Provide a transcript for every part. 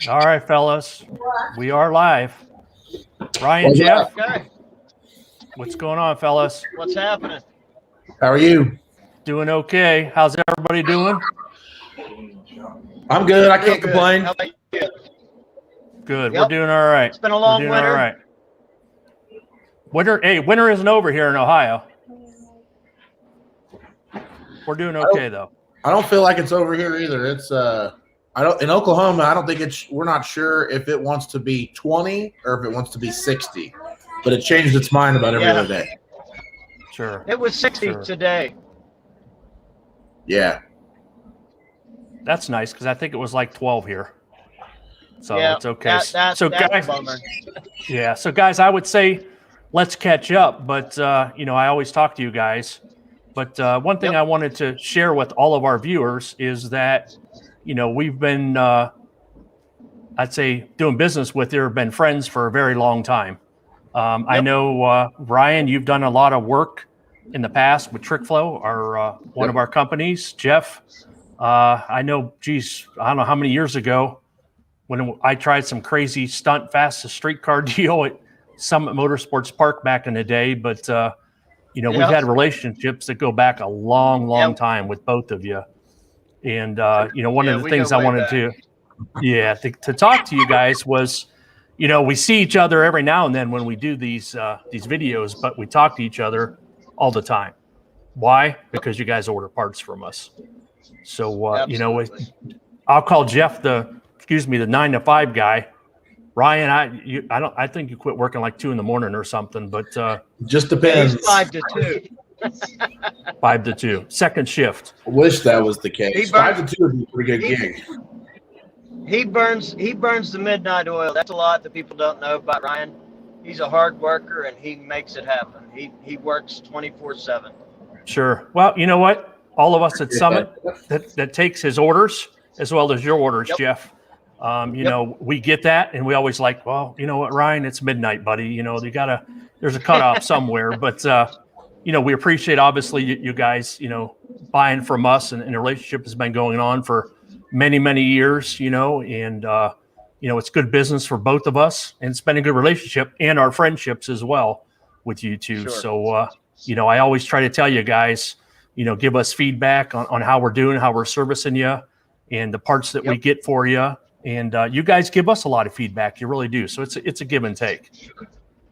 All right, fellas, we are live. Ryan, Jeff, Okay. what's going on, fellas? What's happening? How are you? Doing okay. How's everybody doing? I'm good. I can't Good. complain. How about you? Good. Yep. We're doing all right. It's been a long We're doing winter. all right. Winter isn't over here in Ohio. We're doing okay though. I don't feel like it's over here either. It's in Oklahoma, I don't think we're not sure if it wants to be 20 or if it wants to be 60. But it changed its mind about every other day. Sure. It was 60 today. Yeah. That's nice because I think it was like 12 here. So Yeah, it's okay. that's so guys, a bummer. yeah. So guys, I would say let's catch up. But I always talk to you guys. But one thing I wanted to share with all of our viewers is that, we've been, I'd say, doing business with you, been friends for a very long time. I know, Ryan, you've done a lot of work in the past with TrickFlow, one of our companies. Jeff, I know, I don't know how many years ago when I tried some crazy stunt fastest streetcar deal at Summit Motorsports Park back in the day. But, we've had relationships that go back a long time with both of you. And, one of the things I wanted to talk to you guys was, we see each other every now and then when we do these videos, but we talk to each other all the time. Why? Because you guys order parts from us. So, I'll call Jeff the 9 to 5 guy. Ryan, I think you quit working like 2 a.m. or something, but just depends. He's 5 to 2. 5 to 2, second shift. I wish that was the case. 5 to 2 would be a pretty good gig. He burns the midnight oil. That's a lot that people don't know about Ryan. He's a hard worker and he makes it happen. He works 24/7. Sure. Well, you know what? All of us at Summit that takes his orders as well as your orders, Jeff. We get that, and we always like, well, you know what, Ryan, it's midnight, buddy. There's a cutoff somewhere, but we appreciate obviously you guys, buying from us, and the relationship has been going on for many, many years, and it's good business for both of us, and it's been a good relationship and our friendships as well with you two. Sure. So, I always try to tell you guys, give us feedback on how we're doing, how we're servicing you, and the parts that we get for you. And you guys give us a lot of feedback. You really do. So it's a give and take.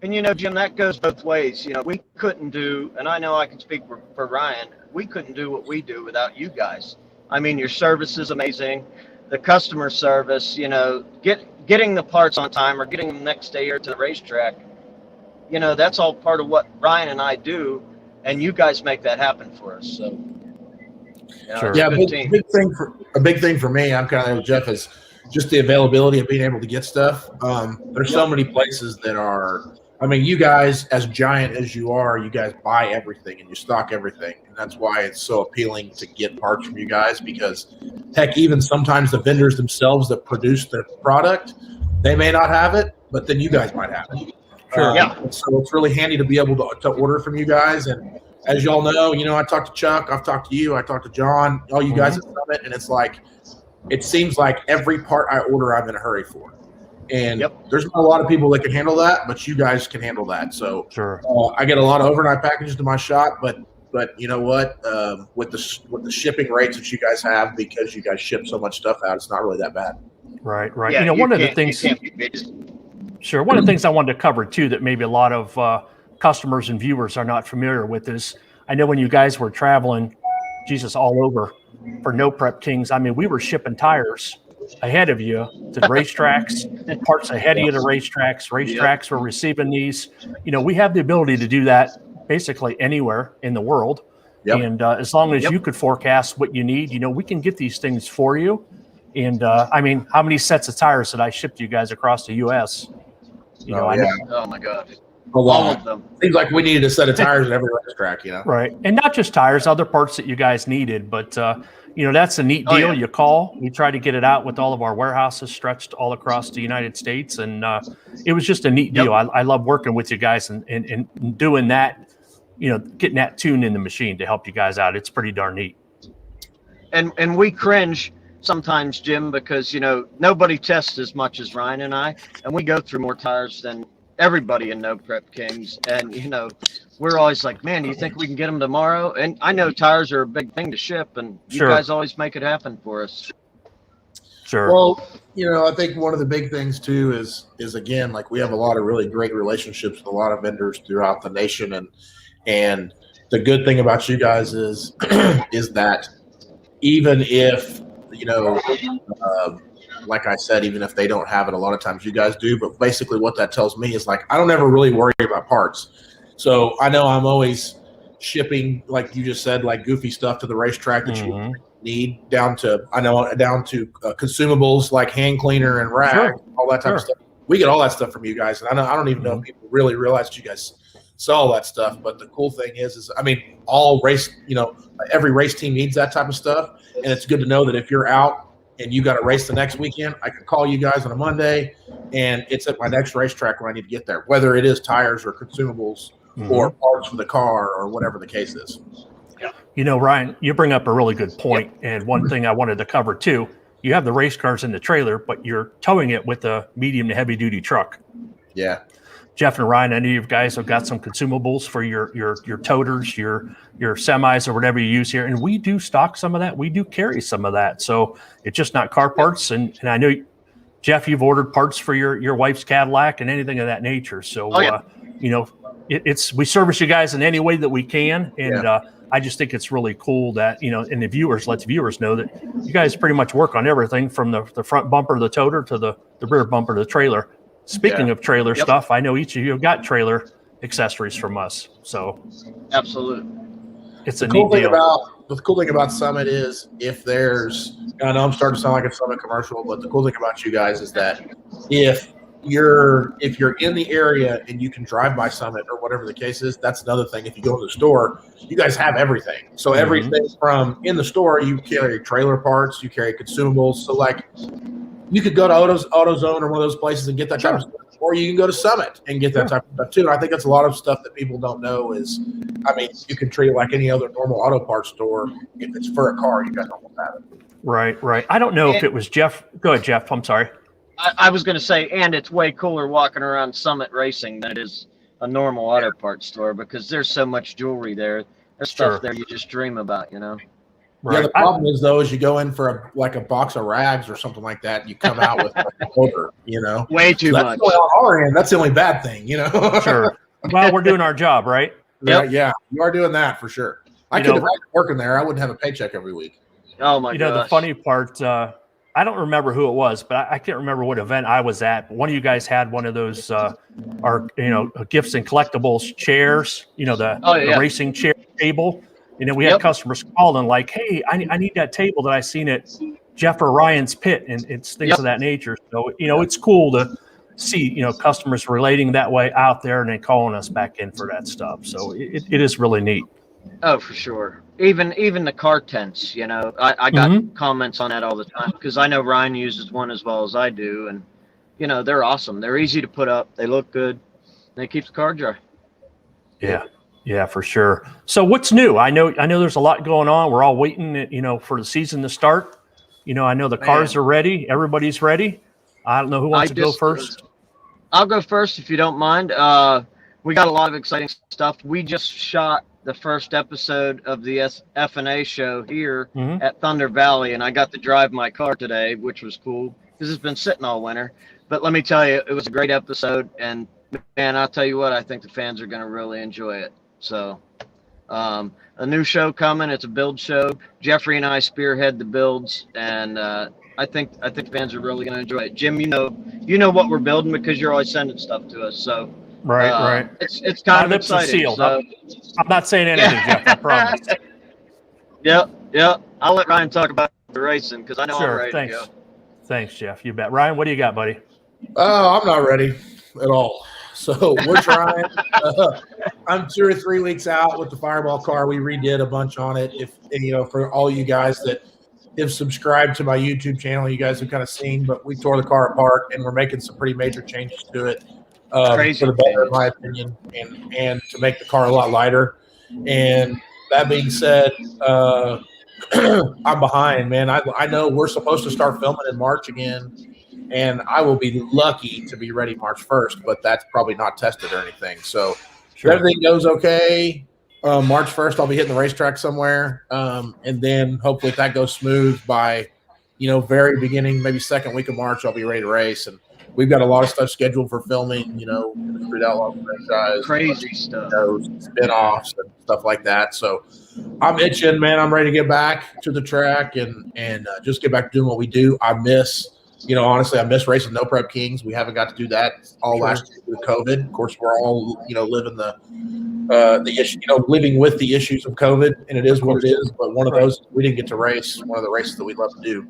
And, Jim, that goes both ways. We couldn't do, and I know I can speak for Ryan, we couldn't do what we do without you guys. I mean, your service is amazing. The customer service, getting the parts on time or getting them next day or to the racetrack, that's all part of what Ryan and I do. And you guys make that happen for us. So, sure. Yeah, a big thing for me, I'm kind of like Jeff, is just the availability of being able to get stuff. There's so many places that are, you guys, as giant as you are, you guys buy everything and you stock everything. And that's why it's so appealing to get parts from you guys, because heck, even sometimes the vendors themselves that produce their product, they may not have it, but then you guys might have it. Sure. So it's really handy to be able to order from you guys. And as y'all know, I talked to Chuck, I've talked to you, I talked to John, all you guys at Summit, and it's like, it seems like every part I order, I'm in a hurry for. And there's not a lot of people that can handle that, but you guys can handle that. So sure. I get a lot of overnight packages to my shop, but you know what? With the shipping rates that you guys have, because you guys ship so much stuff out, it's not really that bad. Right. Yeah, one of the things. Sure. One of the things I wanted to cover too that maybe a lot of customers and viewers are not familiar with is, I know when you guys were traveling, all over for No Prep Kings, we were shipping tires ahead of you to the racetracks, parts ahead of you to racetracks. Racetracks were receiving these. We have the ability to do that basically anywhere in the world. And as long as you could forecast what you need, we can get these things for you. And how many sets of tires did I ship to you guys across the U.S.? Oh my gosh. All of them. Seems like we needed a set of tires at every racetrack, Right. And not just tires, other parts that you guys needed. But, that's a neat deal. You call. We try to get it out with all of our warehouses stretched all across the United States. And it was just a neat deal. I love working with you guys and doing that, getting that tuned in the machine to help you guys out. It's pretty darn neat. And we cringe sometimes, Jim, because, nobody tests as much as Ryan and I, and we go through more tires than everybody in No Prep Kings. And, we're always like, man, do you think we can get them tomorrow? And I know tires are a big thing to ship, and you guys always make it happen for us. Sure. Well, I think one of the big things too is again, like, we have a lot of really great relationships with a lot of vendors throughout the nation, and the good thing about you guys is that even if like I said, even if they don't have it, a lot of times you guys do. But basically, what that tells me is, like, I don't ever really worry about parts. So I know I'm always shipping, like you just said, like goofy stuff to the racetrack that you need, down to consumables like hand cleaner and rag, all that type of stuff. We get all that stuff from you guys, and I don't even know if people really realize that you guys sell all that stuff. But the cool thing is I mean, all race, every race team needs that type of stuff, and it's good to know that if you're out and you got a race the next weekend, I can call you guys on a Monday, and it's at my next racetrack when I need to get there, whether it is tires or consumables or parts for the car or whatever the case is. Ryan, you bring up a really good point. And one thing I wanted to cover too, you have the race cars in the trailer, but you're towing it with a medium to heavy duty truck. Yeah. Jeff and Ryan, I know you guys have got some consumables for your toters, your semis, or whatever you use here. And we do stock some of that. We do carry some of that. So it's just not car parts. And I know, Jeff, you've ordered parts for your wife's Cadillac and anything of that nature. So, we service you guys in any way that we can. And I just think it's really cool that, and the viewers, lets viewers know that you guys pretty much work on everything from the front bumper of the toter to the rear bumper of the trailer. Speaking of trailer stuff, I know each of you have got trailer accessories from us. So absolutely, it's a neat deal. The cool thing about Summit is, if there's, I know I'm starting to sound like a Summit commercial, but the cool thing about you guys is that if you're in the area and you can drive by Summit or whatever the case is, that's another thing. If you go to the store, you guys have everything. So everything from in the store, you carry trailer parts, you carry consumables. So, like, you could go to AutoZone or one of those places and get that type of stuff, or you can go to Summit and get that type of stuff too. And I think that's a lot of stuff that people don't know is, I mean, you can treat it like any other normal auto parts store. If it's for a car, you guys almost have it. Right. I don't know if it was Jeff. Go ahead, Jeff. I'm sorry. I was going to say, and it's way cooler walking around Summit Racing than it is a normal auto parts store, because there's so much jewelry there. There's stuff there you just dream about, Right. Yeah, the problem is, though, is you go in for a box of rags or something like that, and you come out with a order, Way too much. On our end, that's the only bad thing, Sure. Well, we're doing our job, right? Yeah, you are doing that for sure. I could have working there. I wouldn't have a paycheck every week. Oh my gosh. The funny part, I don't remember who it was, but I can't remember what event I was at. But one of you guys had one of those, gifts and collectibles chairs, the racing chair table. We had customers calling like, hey, I need that table that I seen at Jeff or Ryan's pit, and it's things of that nature. So, it's cool to see, customers relating that way out there and then calling us back in for that stuff. So it is really neat. Oh, for sure. Even the car tents, I got comments on that all the time, because I know Ryan uses one as well as I do. And, they're awesome. They're easy to put up. They look good. They keep the car dry. Yeah, for sure. So what's new? I know there's a lot going on. We're all waiting, for the season to start. I know the cars are ready. Everybody's ready. I don't know who wants to go first. I'll go first if you don't mind. We got a lot of exciting stuff. We just shot the first episode of the F&A show here at Thunder Valley, and I got to drive my car today, which was cool because it's been sitting all winter. But let me tell you, it was a great episode, and man, I'll tell you what, I think the fans are going to really enjoy it. So, a new show coming. It's a build show. Jeffrey and I spearhead the builds, and I think fans are really going to enjoy it. Jim, you know what we're building because you're always sending stuff to us. So, right. It's kind of exciting. So. I'm not saying anything, Jeff. I promise. Yep. I'll let Ryan talk about the racing because I know I'm ready to go. Thanks, Jeff. You bet. Ryan, what do you got, buddy? Oh, I'm not ready at all. So we're trying. I'm 2 or 3 weeks out with the Fireball car. We redid a bunch on it. For all you guys that have subscribed to my YouTube channel, you guys have kind of seen, but we tore the car apart and we're making some pretty major changes to it for the better, in my opinion, and to make the car a lot lighter. And that being said, I'm behind, man. I know we're supposed to start filming in March again, and I will be lucky to be ready March 1st, but that's probably not tested or anything. So if everything goes okay, March 1st, I'll be hitting the racetrack somewhere. And then hopefully if that goes smooth by, very beginning, maybe second week of March, I'll be ready to race. And we've got a lot of stuff scheduled for filming, in the Street Outlaw franchise. Crazy stuff. Spin-offs and stuff like that. So I'm itching, man. I'm ready to get back to the track and just get back to doing what we do. I miss, honestly, I miss racing No Prep Kings. We haven't got to do that all last year with COVID. Of course, we're all, living the issue, living with the issues of COVID, and it is what it is. But one of those, we didn't get to race one of the races that we love to do.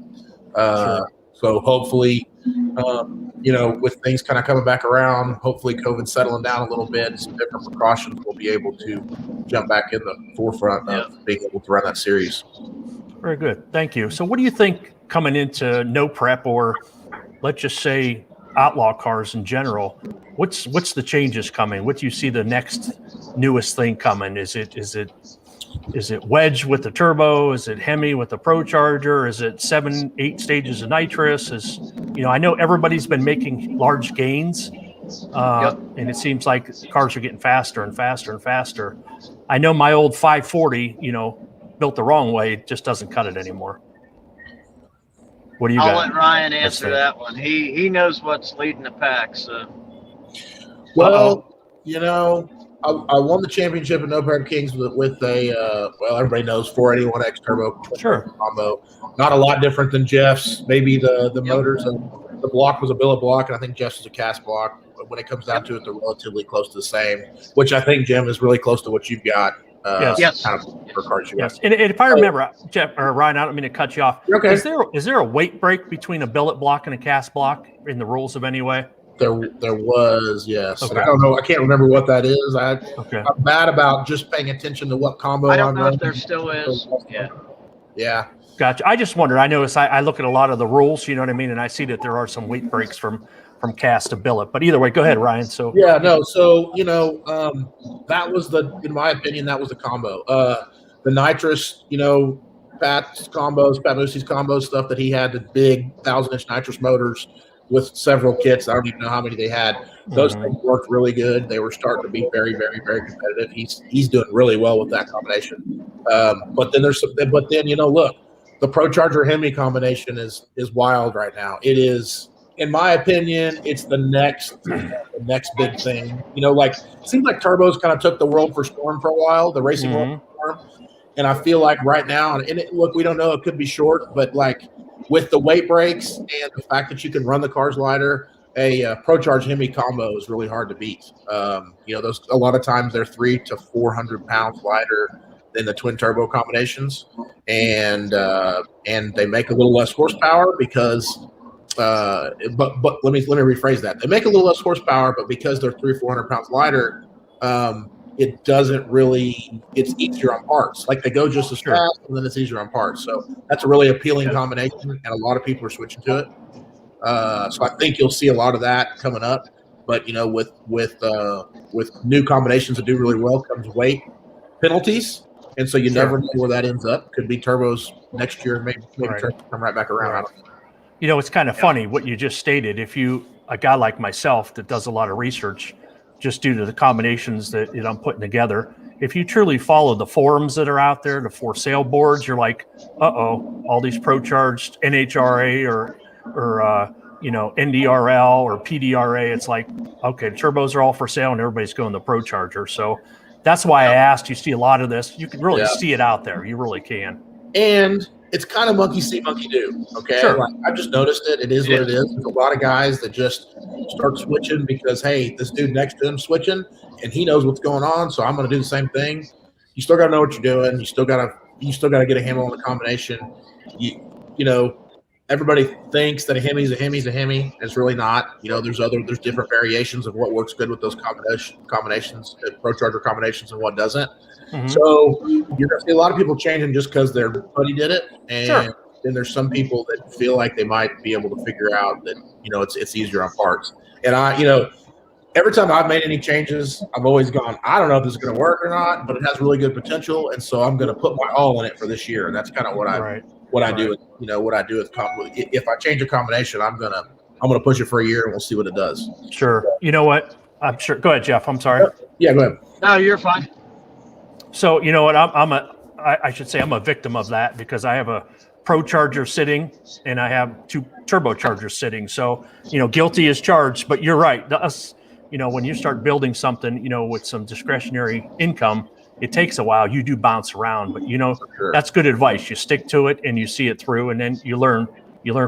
So hopefully, with things kind of coming back around, hopefully COVID settling down a little bit, some different precautions, we'll be able to jump back in the forefront of being able to run that series. Very good. Thank you. So what do you think coming into No Prep, or let's just say outlaw cars in general, what's the changes coming? What do you see the next newest thing coming? Is it wedge with the turbo? Is it Hemi with the Procharger? Is it 7-8 stages of nitrous? I know everybody's been making large gains, and it seems like cars are getting faster and faster and faster. I know my old 540, built the wrong way, it just doesn't cut it ananymore. What do you got? I'll let Ryan answer that one. He knows what's leading the pack. So, well, I won the championship in No Prep Kings with a everybody knows 481X turbo combo. Not a lot different than Jeff's. Maybe the motors and the block was a billet block, and I think Jeff's is a cast block. But when it comes down to it, they're relatively close to the same. Which I think, Jim, is really close to what you've got. Yes. Kind of for cars you yes. And if I remember, Jeff or Ryan, I don't mean to cut you off. Okay. Is there a weight break between a billet block and a cast block in the rules of any way? There was, yes. Okay. I don't know. I can't remember what that is. I'm bad about just paying attention to what combo I don't know if there still is. Yeah. Gotcha. I just wondered. I noticed I look at a lot of the rules, you know what I mean, and I see that there are some weight breaks from cast to billet. But either way, go ahead, Ryan. So that was in my opinion, that was the combo. The nitrous, Pat Musi's combo stuff that he had, the big 1,000-inch nitrous motors with several kits. I don't even know how many they had. Those things worked really good. They were starting to be very, very, very competitive. He's doing really well with that combination. But then look, the Procharger Hemi combination is wild right now. It is, in my opinion, it's the next big thing. It seems like turbos kind of took the world for storm for a while, the racing world for storm. And I feel like right now, look, we don't know, it could be short, but with the weight breaks and the fact that you can run the cars lighter, a Procharge Hemi combo is really hard to beat. Those a lot of times they're 300 to 400 pounds lighter than the twin turbo combinations, and they make a little less horsepower because. But let me rephrase that. They make a little less horsepower, but because they're 300-400 pounds lighter, it doesn't really. It's easier on parts. They go just as fast, and then it's easier on parts. So that's a really appealing combination, and a lot of people are switching to it. So I think you'll see a lot of that coming up. But with new combinations that do really well comes weight penalties, and so you never know where that ends up. Could be turbos next year, maybe turbos come right back around. It's kind of funny what you just stated. If a guy like myself that does a lot of research, just due to the combinations that I'm putting together, if you truly follow the forums that are out there, the for sale boards, you're like, all these Procharged NHRA or NDRL or PDRA, it's like, okay, the turbos are all for sale and everybody's going the Procharger. So that's why I asked. You see a lot of this. You can really see it out there. You really can. And it's kind of monkey see, monkey do. Okay. Sure. I've just noticed it. It is what it is. There's a lot of guys that just start switching because, hey, this dude next to him switching and he knows what's going on. So I'm going to do the same thing. You still got to know what you're doing. You still got to get a handle on the combination. Everybody thinks that a Hemi's a Hemi's a Hemi. It's really not. There's different variations of what works good with those combinations, Procharger combinations, and what doesn't. Mm-hmm. So you're going to see a lot of people changing just because their buddy did it, and then there's some people that feel like they might be able to figure out that it's easier on parts. And every time I've made any changes, I've always gone, I don't know if this is going to work or not, but it has really good potential, and so I'm going to put my all in it for this year. And that's kind of what I do. With, what I do with if I change a combination, I'm gonna push it for a year, and we'll see what it does. Sure. You know what? I'm sure. Go ahead, Jeff. I'm sorry. Yeah, go ahead. No, you're fine. So you know what? I should say I'm a victim of that because I have a Procharger sitting and I have 2 turbochargers sitting. So, guilty as charged, but you're right. When you start building something, with some discretionary income, it takes a while. You do bounce around, but Sure. That's good advice. You stick to it and you see it through, and then you learn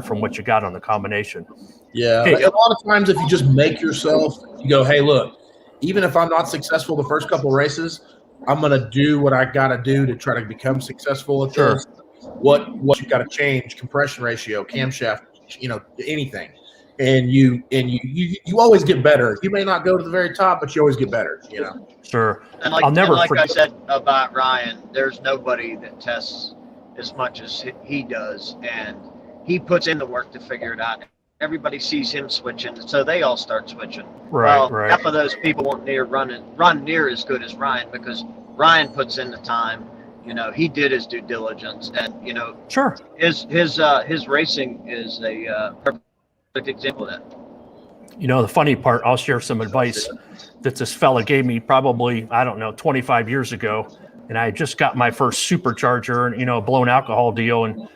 from what you got on the combination. Yeah. Hey, a lot of times if you just make yourself, you go, hey, look, even if I'm not successful the first couple of races, I'm going to do what I got to do to try to become successful at this. What you got to change, compression ratio, camshaft, anything. And you always get better. You may not go to the very top, but you always get better, Sure. And like I said about Ryan, there's nobody that tests as much as he does, and he puts in the work to figure it out. Everybody sees him switching, so they all start switching. Right. Half of those people won't run near as good as Ryan because Ryan puts in the time. He did his due diligence, and Sure. His racing is a perfect example of that. The funny part, I'll share some advice that this fella gave me probably, 25 years ago. And I just got my first supercharger and, a blown alcohol deal. And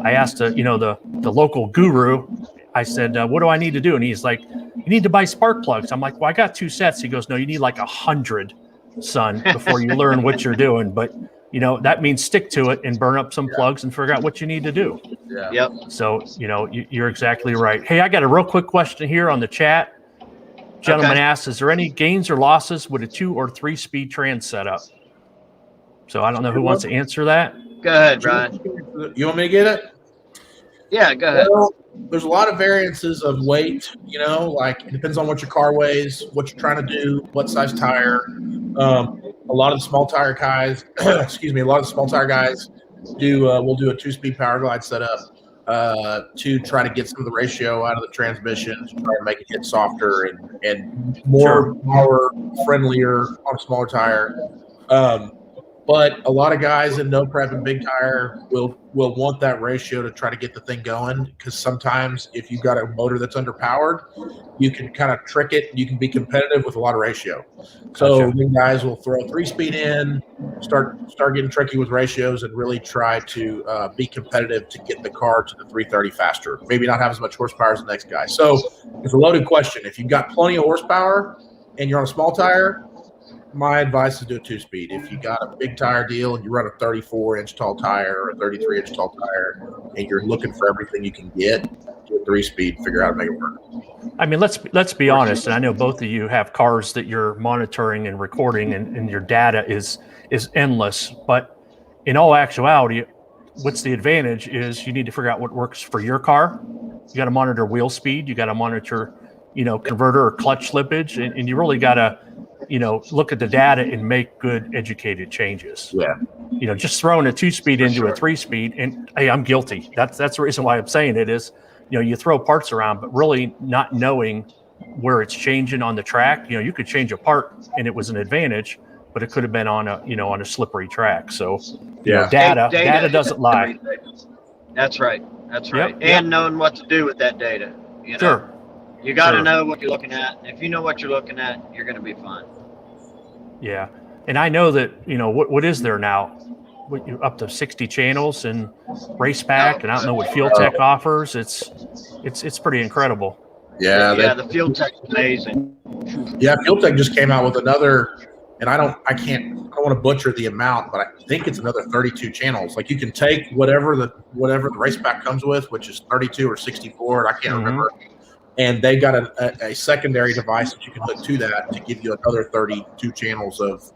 I asked, the local guru, I said, what do I need to do? And he's like, you need to buy spark plugs. I'm like, well, I got 2 sets. He goes, no, you need like 100, son, before you learn what you're doing. But, that means stick to it and burn up some plugs and figure out what you need to do. Yeah. Yep. So, you're exactly right. Hey, I got a real quick question here on the chat. Gentleman asks, is there any gains or losses with a 2 or 3 speed trans setup? So I don't know who wants to answer that. Go ahead, Ryan. You want me to get it? Yeah, go ahead. Well, there's a lot of variances of weight, like it depends on what your car weighs, what you're trying to do, what size tire. A lot of the small tire guys, will do a 2-speed power glide setup to try to get some of the ratio out of the transmission, to try to make it hit softer and more power friendlier on a smaller tire. But a lot of guys in no prep and big tire will want that ratio to try to get the thing going, because sometimes if you've got a motor that's underpowered, you can kind of trick it. You can be competitive with a lot of ratio. So then guys will throw 3-speed in, start getting tricky with ratios, and really try to be competitive to get the car to the 330 faster. Maybe not have as much horsepower as the next guy. So it's a loaded question. If you've got plenty of horsepower and you're on a small tire, my advice is do a 2-speed. If you got a big tire deal and you run a 34-inch tall tire or a 33-inch tall tire and you're looking for everything you can get, do a 3-speed, figure out how to make it work. I mean, let's be honest, and I know both of you have cars that you're monitoring and recording, and your data is endless. But in all actuality, what's the advantage is you need to figure out what works for your car. You got to monitor wheel speed. You got to monitor, converter or clutch slippage, and you really got to look at the data and make good educated changes. Yeah. Just throwing a 2-speed into a 3-speed, and hey, I'm guilty. That's the reason why I'm saying it is, you throw parts around, but really not knowing where it's changing on the track. You could change a part and it was an advantage, but it could have been on a slippery track. So data doesn't lie. That's right. Yep. And knowing what to do with that data. Sure. You got to know what you're looking at. And if you know what you're looking at, you're going to be fine. Yeah. And I know that, what is there now? Up to 60 channels and race pack, and I don't know what Fuel Tech offers. It's pretty incredible. Yeah. The Fuel Tech's amazing. Yeah. Fuel Tech just came out with another, and I don't want to butcher the amount, but I think it's another 32 channels. Like you can take whatever the race pack comes with, which is 32 or 64. I can't remember. And they got a secondary device that you can hook to that to give you another 32 channels of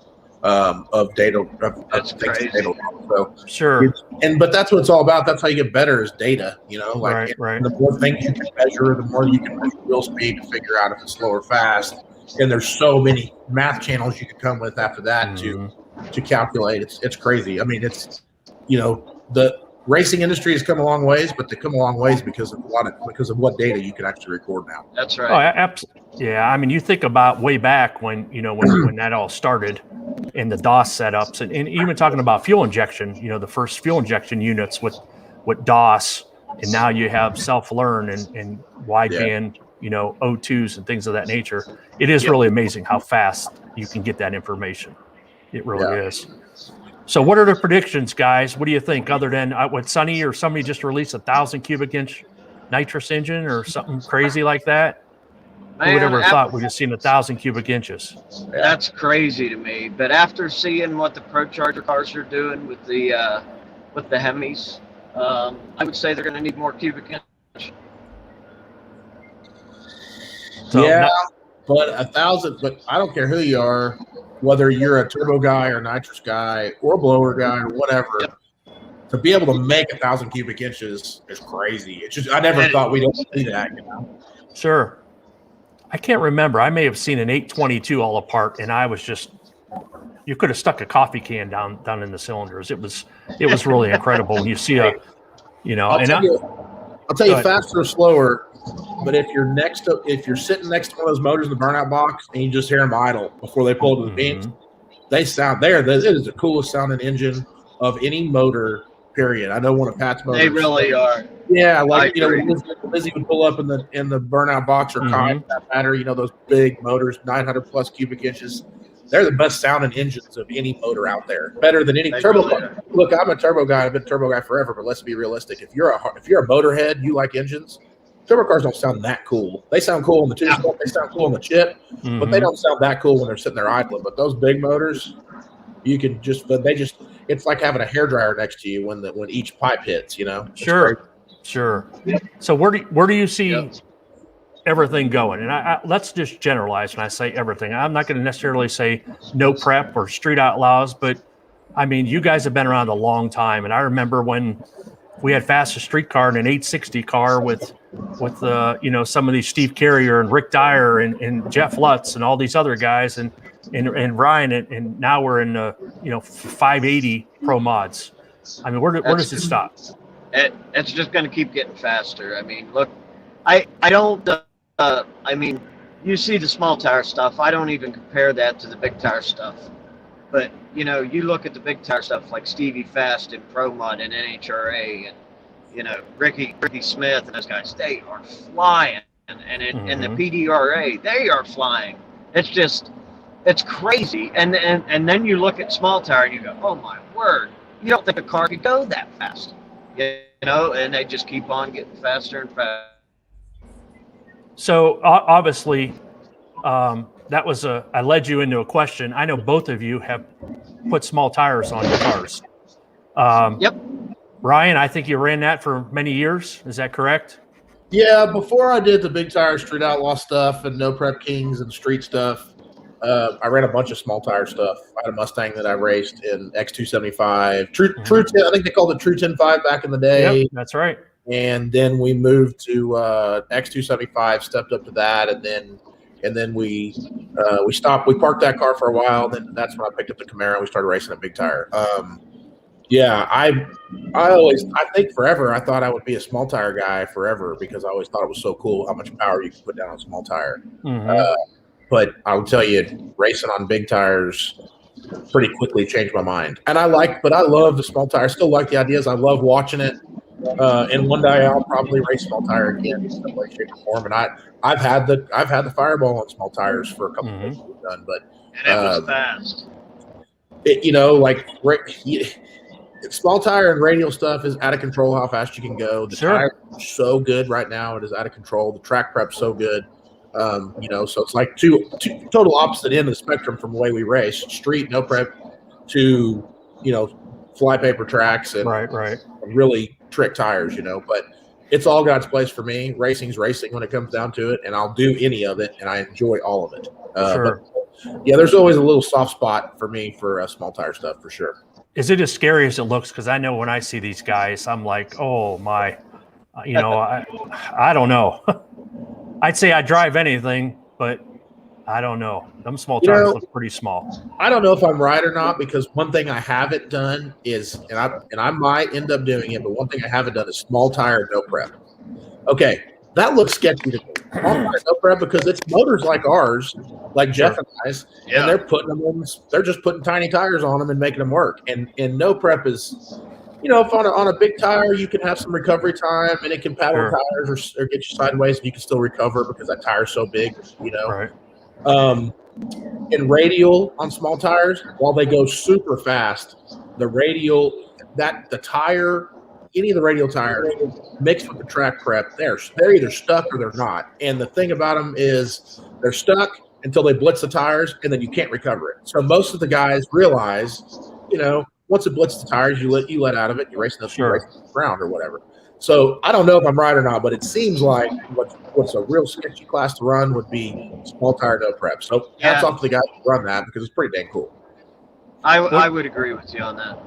data. That's crazy. Data. So sure. But that's what it's all about. That's how you get better is data. Right. The more things you can measure, the more you can measure wheel speed to figure out if it's slow or fast. And there's so many math channels you can come with after that to calculate. It's crazy. I mean, it's the racing industry has come a long ways, but they come a long ways because of what data you can actually record now. That's Oh, right. absolutely. Yeah, I mean, you think about way back when when that all started, in the DOS setups, and even talking about fuel injection. The first fuel injection units with DOS, and now you have self-learn and wideband, O2s and things of that nature. It is really amazing how fast you can get that information. It really is. So what are the predictions, guys? What do you think, other than what Sonny or somebody just released 1,000 cubic inch nitrous engine or something crazy like that? Who would ever thought we'd have seen 1,000 cubic inches? That's crazy to me. But after seeing what the Procharger cars are doing with the Hemis, I would say they're going to need more cubic inch. So but 1,000. But I don't care who you are, whether you're a turbo guy or nitrous guy or blower guy or whatever. To be able to make 1,000 cubic inches is crazy. It's just I never thought we'd see that. Sure. I can't remember. I may have seen an 822 all apart, and I was just, you could have stuck a coffee can down in the cylinders. It was really incredible when you see I'll tell you faster or slower, but if you're sitting next to one of those motors in the burnout box and you just hear them idle before they pull to the beams, they sound there. It is the coolest sounding engine of any motor. Period. I know one of Pat's motors. They really are. Yeah, like Lizzie would pull up in the burnout box or Kai, for that matter. Those big motors, 900 plus cubic inches. They're the best sounding engines of any motor out there. Better than any turbo car. Look, I'm a turbo guy. I've been a turbo guy forever. But let's be realistic. If you're a motorhead, you like engines. Turbo cars don't sound that cool. They sound cool on the two-stroke. They sound cool on the chip, but they don't sound that cool when they're sitting there idling. But those big motors, you can it's like having a hairdryer next to you when each pipe hits, Sure. So where do you see everything going? And I let's just generalize when I say everything. I'm not going to necessarily say no prep or street outlaws, but I mean, you guys have been around a long time. And I remember when we had fastest street car and an 860 car with some of these Steve Carrier and Rick Dyer and Jeff Lutz and all these other guys and Ryan, and now we're in 580 Pro Mods. I mean, where does it stop? It's just going to keep getting faster. I mean, look, I don't. I mean, you see the small tire stuff. I don't even compare that to the big tire stuff. But you look at the big tire stuff like Stevie Fast and Pro Mod and NHRA and Ricky Smith and those guys. They are flying, and the PDRA, they are flying. It's crazy. And then you look at small tire and you go, oh my word, you don't think a car could go that fast, and they just keep on getting faster and faster. So obviously, that was I led you into a question. I know both of you have put small tires on your cars. Yep. Ryan, I think you ran that for many years. Is that correct? Yeah, before I did the big tire street outlaw stuff and no prep kings and street stuff, I ran a bunch of small tire stuff. I had a Mustang that I raced in X275. True 10, I think they called it True 10.5 back in the day. Yep, that's right. And then we moved to X275, stepped up to that, and then we stopped. We parked that car for a while. Then that's when I picked up the Camaro. And we started racing a big tire. I think forever I thought I would be a small tire guy forever because I always thought it was so cool how much power you could put down on a small tire. But I'll tell you, racing on big tires pretty quickly changed my mind. And I love the small tire. I still like the ideas. I love watching it. And one day I'll probably race small tire again in some way, shape, or form. And I've had the Fireball on small tires for a couple of years we've done, but and it was fast. Small tire and radial stuff is out of control how fast you can go. The tire is so good right now; it is out of control. The track prep's so good. So it's like two total opposite end of the spectrum from the way we race: street, no prep, to flypaper tracks and really trick tires. But it's all got its place for me. Racing's racing when it comes down to it, and I'll do any of it, and I enjoy all of it. But, there's always a little soft spot for me for small tire stuff for sure. Is it as scary as it looks? Because I know when I see these guys, I'm like, oh my, I don't know. I'd say I drive anything, but I don't know. Them small tires look pretty small. I don't know if I'm right or not, because one thing I haven't done is, and I might end up doing it, but one thing I haven't done is small tire no prep. Okay, that looks sketchy to me. Small tire no prep, because it's motors like ours, like Jeff and I's, and they're putting them in. They're just putting tiny tires on them and making them work. And no prep is, if on a big tire you can have some recovery time and it can paddle tires or get you sideways and you can still recover because that tire's so big. Right. In radial on small tires, while they go super fast, the tire, any of the radial tires mixed with the track prep, they're either stuck or they're not. And the thing about them is they're stuck until they blitz the tires, and then you can't recover it. So most of the guys realize, once it blitzes the tires, you let out of it, you're racing the ground or whatever. So I don't know if I'm right or not, but it seems like what's a real sketchy class to run would be small tire no prep. So hats off to the guys who run that, because it's pretty dang cool. I would agree with you on that.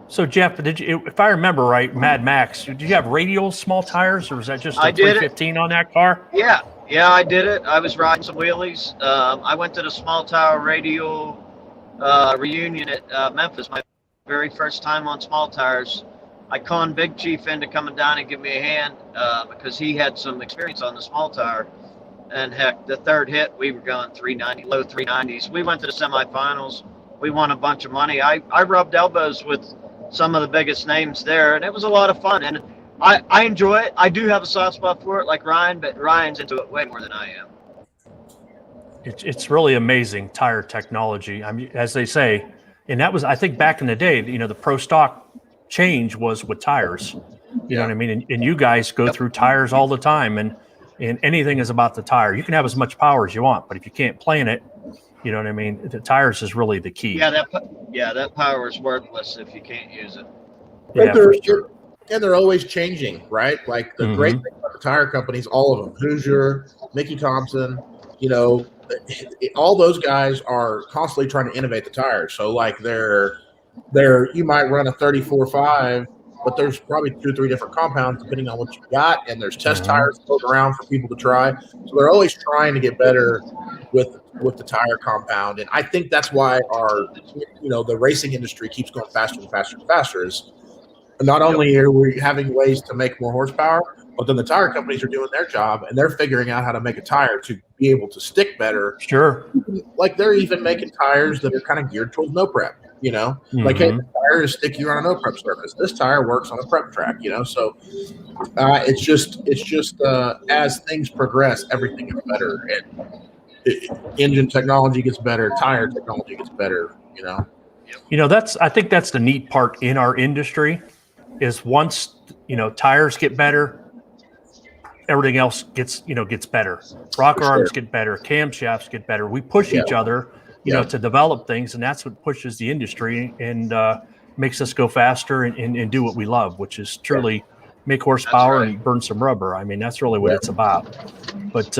So Jeff, if I remember right, Mad Max, did you have radial small tires, or was that just a 315 on that car? Yeah, I did it. I was riding some wheelies. I went to the small tire radial reunion at Memphis, my very first time on small tires. I conned Big Chief into coming down and give me a hand because he had some experience on the small tire. And heck, the third hit, we were going 390, low 390s. We went to the semifinals. We won a bunch of money. I rubbed elbows with some of the biggest names there, and it was a lot of fun. And I enjoy it. I do have a soft spot for it, like Ryan, but Ryan's into it way more than I am. It's really amazing tire technology. I mean, as they say, and that was, I think, back in the day, the pro stock change was with tires. You know what I mean? And you guys go through tires all the time, and anything is about the tire. You can have as much power as you want, but if you can't plan it, you know what I mean? The tires is really the key. That power is worthless if you can't use it. Yeah, for sure. And they're always changing, right? Like the great thing about the tire companies, all of them, Hoosier, Mickey Thompson, all those guys are constantly trying to innovate the tires. So like you might run a 34.5, but there's probably 2 or 3 different compounds depending on what you got, and there's test tires floating around for people to try. So they're always trying to get better with the tire compound, and I think that's why the racing industry keeps going faster and faster and faster. Is not only are we having ways to make more horsepower, but then the tire companies are doing their job and they're figuring out how to make a tire to be able to stick better. Sure. Like they're even making tires that are kind of geared towards no prep. Like, hey, the tire is stickier on a no prep surface. This tire works on a prep track. So it's just as things progress, everything gets better, and engine technology gets better, tire technology gets better. I think that's the neat part in our industry is once tires get better, everything else gets better. Rocker arms get better, camshafts get better. We push each other. To develop things, and that's what pushes the industry and makes us go faster and do what we love, which is truly make horsepower and burn some rubber. I mean, that's really what it's about. But,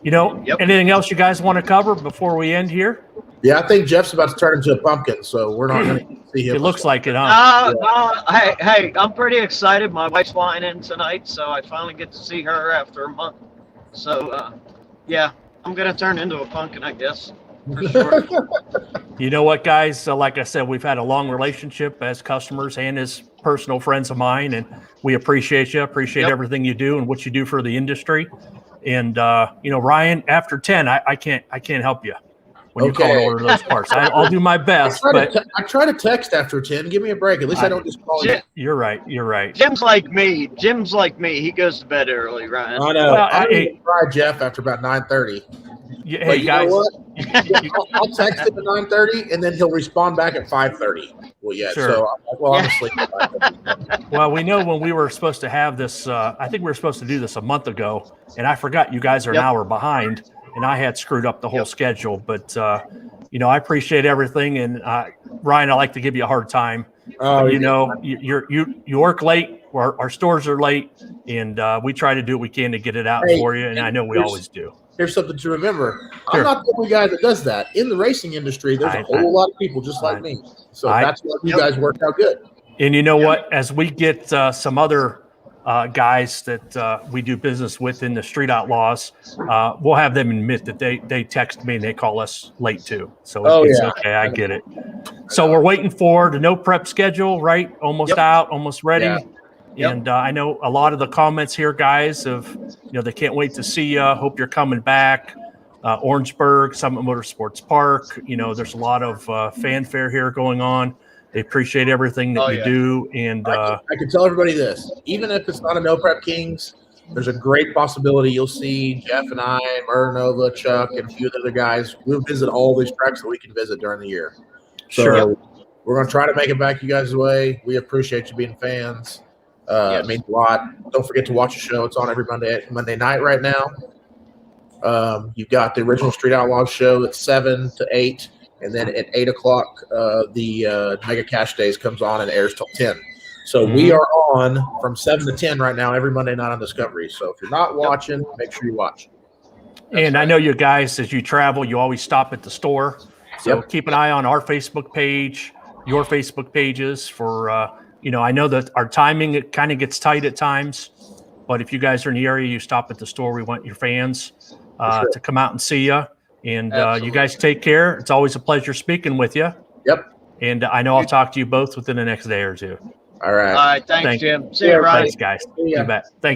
anything else you guys want to cover before we end here? Yeah, I think Jeff's about to turn into a pumpkin, so we're not going to see him. It looks like it, huh? Hey, I'm pretty excited. My wife's flying in tonight, so I finally get to see her after a month. So, I'm going to turn into a pumpkin, I guess. For sure. You know what, guys? Like I said, we've had a long relationship as customers and as personal friends of mine, and we appreciate you. Appreciate everything you do and what you do for the industry. And Ryan, after 10, I can't help you when you call and order those parts. I'll do my best. I try to text after 10. Give me a break. At least I don't just call you. You're right. Jim's like me. He goes to bed early, Ryan. I know. I didn't try Jeff after about 9:30. Hey, but guys. Know what? I'll text him at 9:30, and then he'll respond back at 5:30. Well, yeah. Sure. So, I'm asleep at 5:30. Well, we know when we were supposed to have this. I think we were supposed to do this a month ago, and I forgot you guys are an hour behind, and I had screwed up the whole schedule. But I appreciate everything, and Ryan, I like to give you a hard time. You work late. Our stores are late, and we try to do what we can to get it out for you, and I know we always do. Here's something to remember. Sure. I'm not the only guy that does that. In the racing industry, there's a whole lot of people just like me. So that's why you guys work out good. And you know what? As we get some other guys that we do business with in the Street Outlaws, we'll have them admit that they text me and they call us late too. So it's okay. I get it. So we're waiting for the no prep schedule, right? Almost out, almost ready. Yeah. Yep. And I know a lot of the comments here, guys, of, they can't wait to see you. Hope you're coming back. Orangeburg, Summit Motorsports Park. There's a lot of fanfare here going on. They appreciate everything that you do. And I can tell everybody this, even if it's not a No Prep Kings, there's a great possibility you'll see Jeff and I, Nova, Chuck, and a few of the other guys. We'll visit all these tracks that we can visit during the year. So we're going to try to make it back you guys' way. We appreciate you being fans. It means a lot. Don't forget to watch the show. It's on every Monday night right now. You've got the original Street Outlaws show at 7 to 8. And then at 8 o'clock, the Mega Cash Days comes on and airs till 10. So we are on from 7 to 10 right now, every Monday night on Discovery. So if you're not watching, make sure you watch. And I know you guys, as you travel, you always stop at the store. So keep an eye on our Facebook page, your Facebook pages for, I know that our timing, it kind of gets tight at times. But if you guys are in the area, you stop at the store. We want your fans to come out and see you. And you guys take care. It's always a pleasure speaking with you. Yep. And I know I'll talk to you both within the next day or two. All right. All right. Thanks, Jim. See you, Ryan. Thanks, guys. You bet. Thank you.